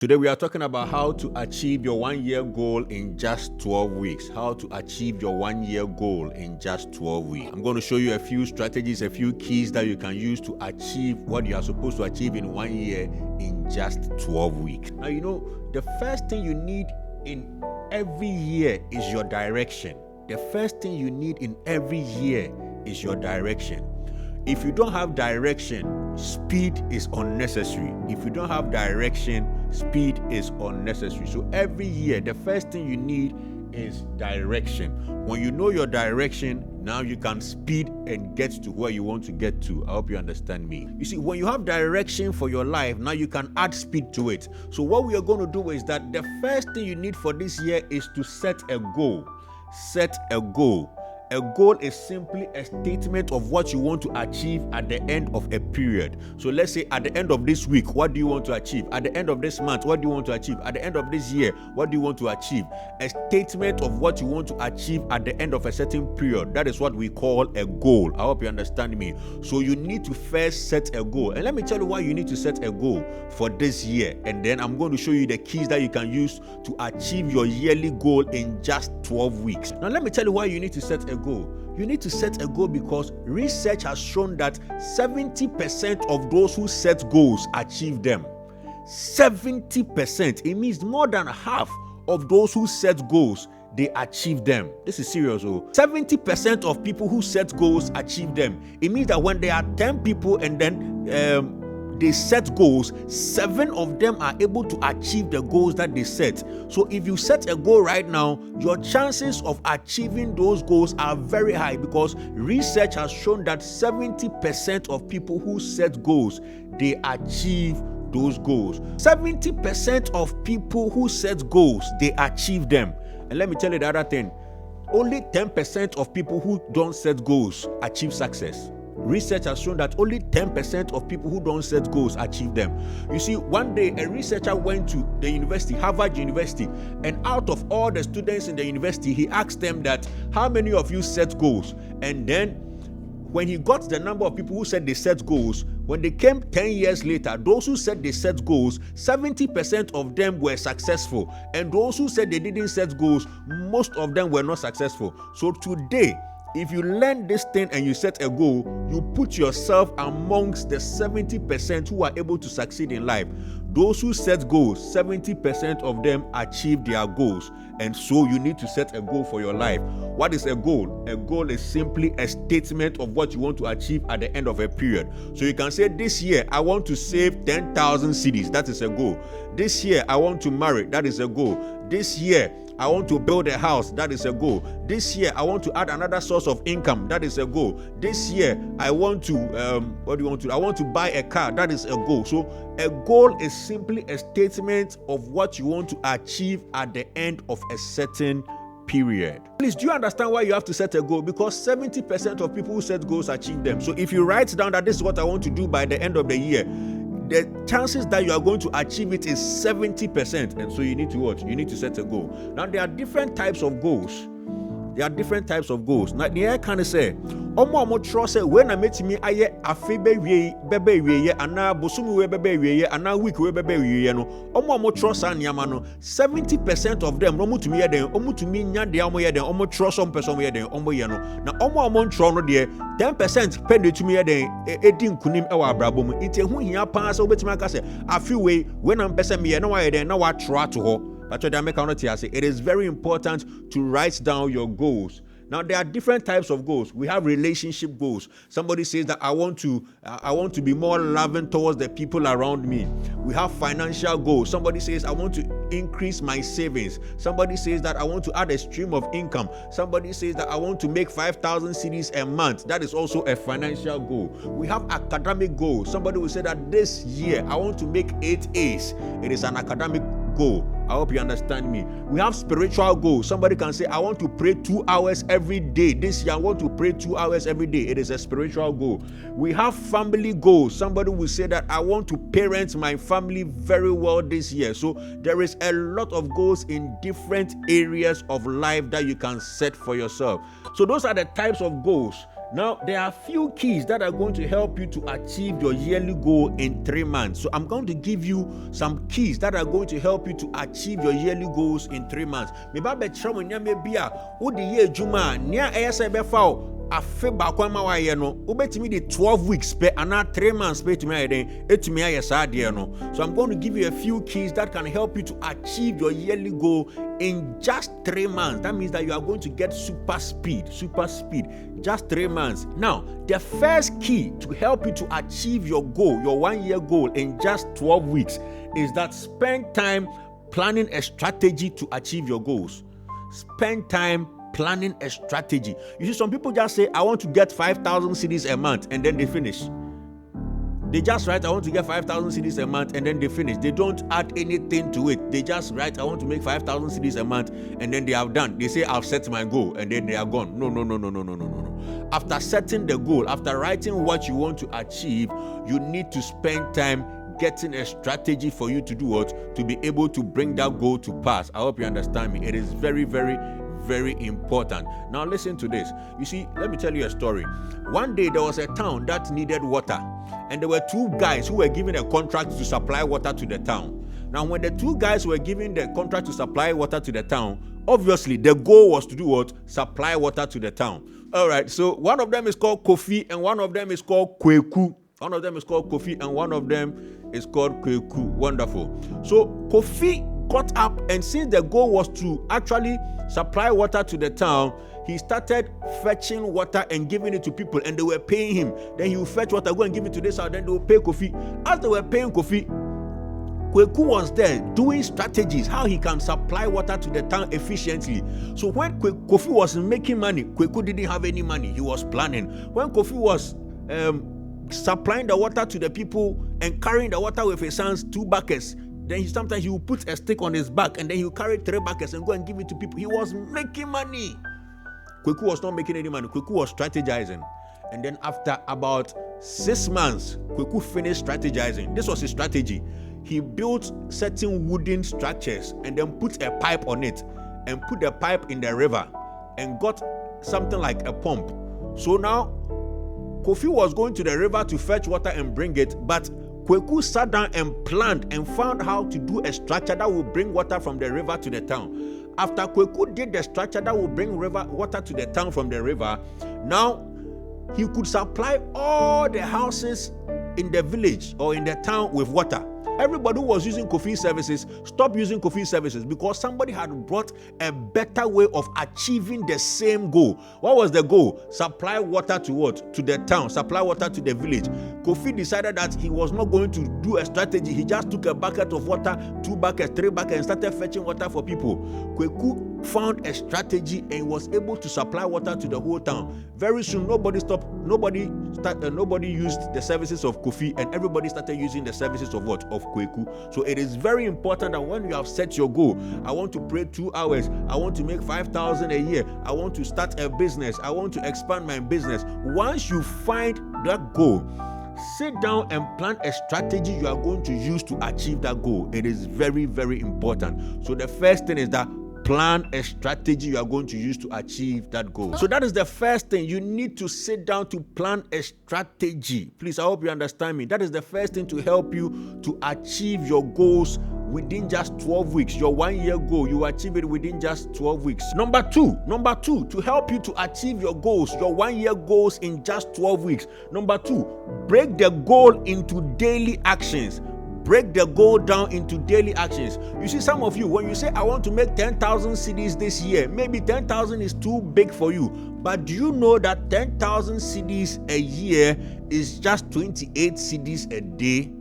Today we are talking about how to achieve your 1-year goal in just 12 weeks. How to achieve your 1-year goal in just 12 weeks. I'm going to show you a few strategies, a few keys that you can use to achieve what you are supposed to achieve in 1 year in just 12 weeks. Now, the first thing you need in every year is your direction. The first thing you need in every year is your direction. If you don't have direction, speed is unnecessary. If you don't have direction, speed is unnecessary. So every year, the first thing you need is direction. When you know your direction, now you can speed and get to where you want to get to. I hope you understand me. You see, when you have direction for your life, now you can add speed to it. So what we are going to do is that the first thing you need for this year is to set a goal. Set a goal. A goal is simply a statement of what you want to achieve at the end of a period. So let's say at the end of this week, what do you want to achieve? At the end of this month, what do you want to achieve? At the end of this year, what do you want to achieve? A statement of what you want to achieve at the end of a certain period. That is what we call a goal. I hope you understand me. So you need to first set a goal. And let me tell you why you need to set a goal for this year. And then I'm going to show you the keys that you can use to achieve your yearly goal in just 12 weeks. Now let me tell you why you need to set a goal. You need to set a goal because research has shown that 70% of those who set goals achieve them. 70%. It means more than half of those who set goals, they achieve them. This is serious. 70% of people who set goals achieve them. It means that when there are 10 people and then they set goals, 7 of them are able to achieve the goals that they set. So if you set a goal right now, your chances of achieving those goals are very high because research has shown that 70% of people who set goals, they achieve those goals. 70% of people who set goals, they achieve them. And let me tell you the other thing. Only 10% of people who don't set goals achieve success. Research has shown that only 10% of people who don't set goals achieve them. You see, one day a researcher went to the university, Harvard University, and out of all the students in the university, he asked them that, how many of you set goals? And then when he got the number of people who said they set goals, when they came 10 years later, those who said they set goals, 70% of them were successful. And those who said they didn't set goals, most of them were not successful. So today, if you learn this thing and you set a goal, you put yourself amongst the 70% who are able to succeed in life. Those who set goals, 70% of them achieve their goals. And so you need to set a goal for your life. What is a goal? A goal is simply a statement of what you want to achieve at the end of a period. So you can say, this year, I want to save 10,000 cedis. That is a goal. This year, I want to marry. That is a goal. This year, I want to build a house. That is a goal. This year, I want to add another source of income. That is a goal. This year, I want to, I want to buy a car. That is a goal. So a goal is simply a statement of what you want to achieve at the end of a certain period. Please, do you understand why you have to set a goal? Because 70% of people who set goals achieve them. So if you write down that this is what I want to do by the end of the year, the chances that you are going to achieve it is 70%. And so you need to what? You need to set a goal. Now, there are different types of goals. Now, the air can say, Omo trust when I met me, I afibe bebe ana bosumu we bebe ana week we bebe no. Omo trust an yamano. 70% of them omu to me den, omu to me nya de omo ye den, omo trust some person ye den, omo ye no. Na omo tro no de 10% pende to me den edi nkunim e wa abrabo mu. Nti hu hia pa se obetimi aka se afiwe when am person me ye na wa ye den na wa tro ato ho. But it is very important to write down your goals. Now, there are different types of goals. We have relationship goals. Somebody says that I want to be more loving towards the people around me. We have financial goals. Somebody says I want to increase my savings. Somebody says that I want to add a stream of income. Somebody says that I want to make 5,000 cedis a month. That is also a financial goal. We have academic goals. Somebody will say that this year I want to make 8 A's. It is an academic goal. I hope you understand me. We have spiritual goals. Somebody can say, I want to pray 2 hours every day. This year, I want to pray 2 hours every day. It is a spiritual goal. We have family goals. Somebody will say that I want to parent my family very well this year. So there is a lot of goals in different areas of life that you can set for yourself. So those are the types of goals. Now, there are a few keys that are going to help you to achieve your yearly goal in 3 months. So I'm going to give you some keys that are going to help you to achieve your yearly goals in 3 months. Afe baako ama wa ye no obetimi de 12 weeks pe ana 3 months pe tumi ayeden etumi aye saa de no. So I'm going to give you a few keys that can help you to achieve your yearly goal in just 3 months. That means that you are going to get super speed, just 3 months. Now, the first key to help you to achieve your goal, your 1 year goal in just 12 weeks is that spend time planning a strategy to achieve your goals. Spend time planning a strategy. You see, some people just say, I want to get 5,000 cedis a month, and then they finish. They just write, I want to get 5,000 cedis a month, and then they finish. They don't add anything to it. They just write, I want to make 5,000 cedis a month, and then they have done. They say, I've set my goal, and then they are gone. No. After setting the goal, after writing what you want to achieve, you need to spend time getting a strategy for you to do what? To be able to bring that goal to pass. I hope you understand me. It is very, very important. Now listen to this. You see, let me tell you a story. One day there was a town that needed water, and there were 2 guys who were given a contract to supply water to the town. Now when the 2 guys were given the contract to supply water to the town, obviously the goal was to do what? Supply water to the town. All right, so one of them is called Kofi and one of them is called Kweku. One of them is called Kofi and one of them is called Kweku. Wonderful. So Kofi got up, and since the goal was to actually supply water to the town, he started fetching water and giving it to people, and they were paying him. Then he would fetch water, go and give it to this house, then they would pay Kofi. As they were paying Kofi, Kweku was there doing strategies how he can supply water to the town efficiently. So when Kofi was making money, Kweku didn't have any money. He was planning. When Kofi was supplying the water to the people and carrying the water with his sons, 2 buckets, then sometimes he will put a stick on his back and then he will carry 3 buckets and go and give it to people. He was making money. Kweku was not making any money. Kweku was strategizing. And then after about 6 months, Kweku finished strategizing. This was his strategy. He built certain wooden structures and then put a pipe on it and put the pipe in the river and got something like a pump. So now Kofi was going to the river to fetch water and bring it, but Kweku sat down and planned and found how to do a structure that will bring water from the river to the town. After Kweku did the structure that will bring water to the town from the river, now he could supply all the houses in the village or in the town with water. Everybody who was using Kofi services stopped using Kofi services because somebody had brought a better way of achieving the same goal. What was the goal? Supply water to what? To the town, supply water to the village. Kofi decided that he was not going to do a strategy. He just took a bucket of water, 2 buckets, 3 buckets, and started fetching water for people. Kweku found a strategy and was able to supply water to the whole town. Very soon, nobody used the services of Kofi, and everybody started using the services of what? Of Kweku. So it is very important that when you have set your goal, I want to pray 2 hours, I want to make 5,000 a year, I want to start a business, I want to expand my business. Once you find that goal, sit down and plan a strategy you are going to use to achieve that goal. It is very, very important. So the first thing is that plan a strategy you are going to use to achieve that goal. So that is the first thing. You need to sit down to plan a strategy. Please, I hope you understand me. That is the first thing to help you to achieve your goals within just 12 weeks. Your 1 year goal, you achieve it within just 12 weeks. Number two, to help you to achieve your goals, your 1 year goals in just 12 weeks. Number 2, break the goal into daily actions. Break the goal down into daily actions. You see, some of you, when you say, I want to make 10,000 cedis this year, maybe 10,000 is too big for you. But do you know that 10,000 cedis a year is just 28 cedis a day?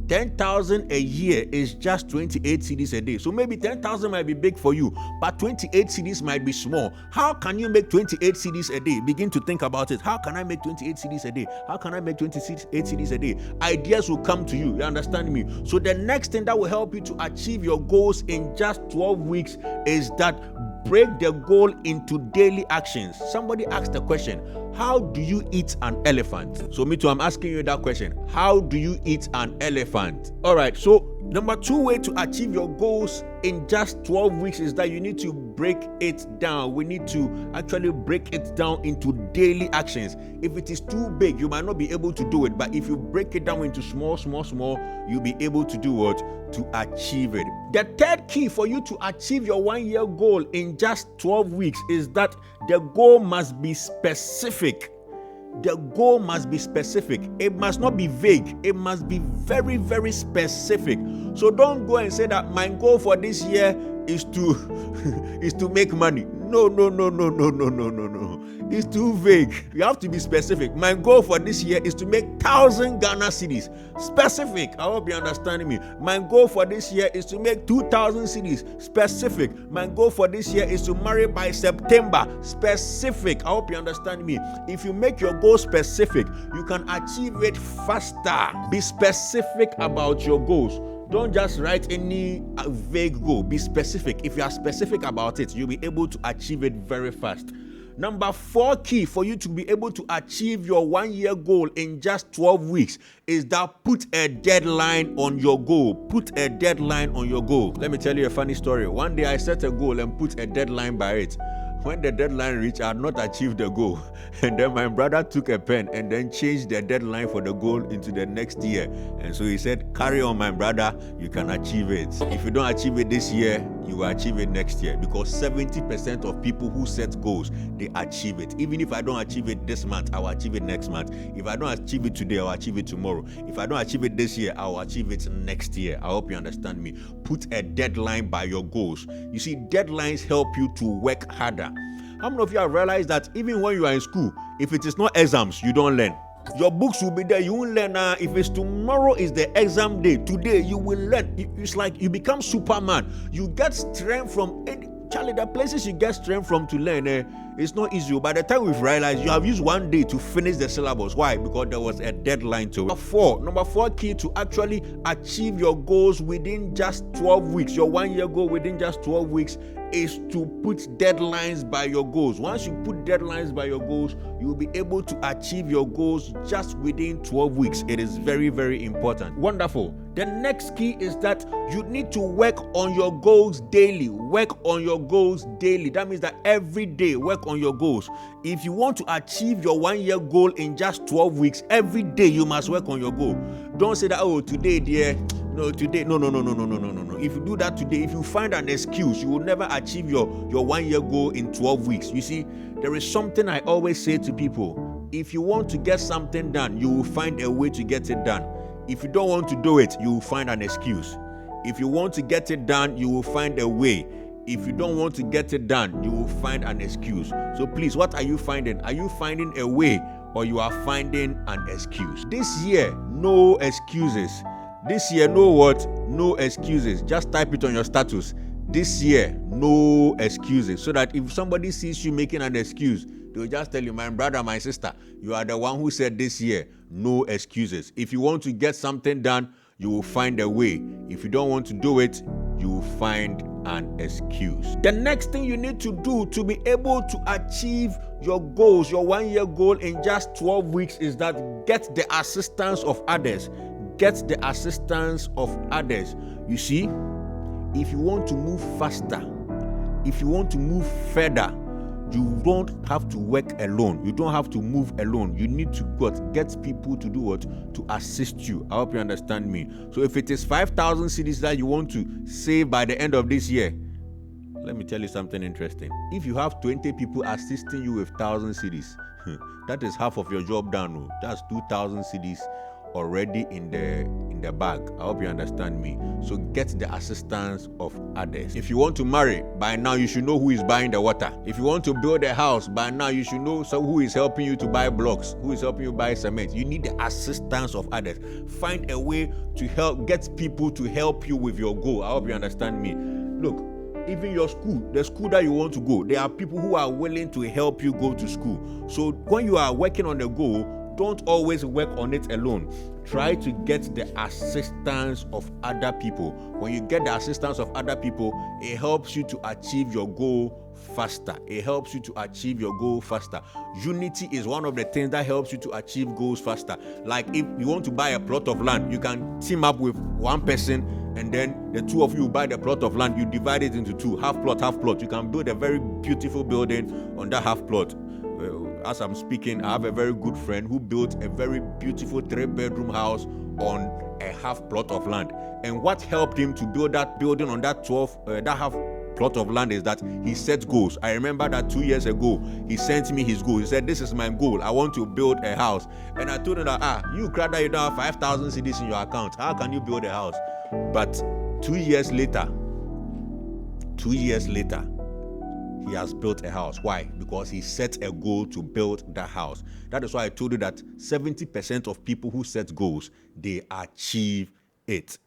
10,000 a year is just 28 cedis a day. So maybe 10,000 might be big for you, but 28 cedis might be small. How can you make 28 cedis a day? Begin to think about it. How can I make 28 cedis a day? How can I make 28 cedis a day? Ideas will come to you. You understand me? So the next thing that will help you to achieve your goals in just 12 weeks is that break the goal into daily actions. Somebody asked the question, how do you eat an elephant? So me too, I'm asking you that question. How do you eat an elephant? All right, so Number 2 way to achieve your goals in just 12 weeks is that you need to break it down. We need to actually break it down into daily actions. If it is too big, you might not be able to do it. But if you break it down into small, you'll be able to do what? To achieve it. The third key for you to achieve your 1-year goal in just 12 weeks is that the goal must be specific. The goal must be specific. It must not be vague. It must be very, very specific. So don't go and say that my goal for this year is to make money. No. It's too vague. You have to be specific. My goal for this year is to make 1,000 Ghana cedis. Specific. I hope you're understanding me. My goal for this year is to make 2,000 cedis. Specific. My goal for this year is to marry by September. Specific. I hope you're understanding me. If you make your goal specific, you can achieve it faster. Be specific about your goals. Don't just write any vague goal. Be specific. If you are specific about it, you'll be able to achieve it very fast. Number 4 key for you to be able to achieve your 1-year goal in just 12 weeks is that put a deadline on your goal. Put a deadline on your goal. Let me tell you a funny story. One day I set a goal and put a deadline by it. When the deadline reached, I had not achieved the goal. And then my brother took a pen and then changed the deadline for the goal into the next year. And so he said, carry on, my brother, you can achieve it. If you don't achieve it this year, you will achieve it next year. Because 70% of people who set goals, they achieve it. Even if I don't achieve it this month, I will achieve it next month. If I don't achieve it today, I will achieve it tomorrow. If I don't achieve it this year, I will achieve it next year. I hope you understand me. Put a deadline by your goals. You see, deadlines help you to work harder. How many of you have realized that even when you are in school, if it is not exams, you don't learn? Your books will be there, you won't learn. If it's tomorrow is the exam day, today you will learn. It's like you become Superman. You get strength from any. Charlie, the places you get strength from to learn, it's not easy. By the time we've realized you have used 1 day to finish the syllabus. Why? Because there was a deadline to it. Number four key to actually achieve your goals within just 12 weeks, your 1-year goal within just 12 weeks, is to put deadlines by your goals. Once you put deadlines by your goals, you will be able to achieve your goals just within 12 weeks. It is very, very important. Wonderful. The next key is that you need to work on your goals daily. Work on your goals daily. That means that every day, work on your goals. If you want to achieve your 1-year goal in just 12 weeks, every day you must work on your goal. Don't say that, oh, today, dear. No, today. No. If you do that today, if you find an excuse, you will never achieve your 1-year goal in 12 weeks. You see, there is something I always say to people. If you want to get something done, you will find a way to get it done. If you don't want to do it, you will find an excuse. If you want to get it done, you will find a way. If you don't want to get it done, you will find an excuse. So please, what are you finding? Are you finding a way or you are finding an excuse? This year, no excuses. This year, no what? No excuses. Just type it on your status. This year, no excuses. So that if somebody sees you making an excuse, they'll just tell you, my brother, my sister, you are the one who said this year, no excuses. If you want to get something done, you will find a way. If you don't want to do it, you will find an excuse. The next thing you need to do to be able to achieve your goals, your 1-year goal in just 12 weeks, is that get the assistance of others. Get the assistance of others. You see, if you want to move faster, if you want to move further, you don't have to work alone. You don't have to move alone. You need to get people to do what? To assist you. I hope you understand me. So if it is 5,000 cedis that you want to save by the end of this year, let me tell you something interesting. If you have 20 people assisting you with 1,000 cedis, that is half of your job done. That's 2,000 cedis already in the bag. I hope you understand me. So get the assistance of others. If you want to marry, by now you should know who is buying the water. If you want to build a house, by now you should know who is helping you to buy blocks, who is helping you buy cement. You need the assistance of others. Find a way to get people to help you with your goal. I hope you understand me. Look, even your school, the school that you want to go, there are people who are willing to help you go to school. So when you are working on the goal, don't always work on it alone. Try to get the assistance of other people. When you get the assistance of other people, it helps you to achieve your goal faster. It helps you to achieve your goal faster. Unity is one of the things that helps you to achieve goals faster. Like if you want to buy a plot of land, you can team up with one person and then the two of you buy the plot of land, you divide it into two, half plot, half plot. You can build a very beautiful building on that half plot. As I'm speaking, I have a very good friend who built a very beautiful 3-bedroom house on a half plot of land. And what helped him to build that building on that half plot of land is that he set goals. I remember that 2 years ago, he sent me his goal. He said, this is my goal. I want to build a house. And I told him that, you crowd that you don't have 5,000 cedis in your account. How can you build a house? But 2 years later, he has built a house. Why? Because he set a goal to build that house. That is why I told you that 70% of people who set goals, they achieve it.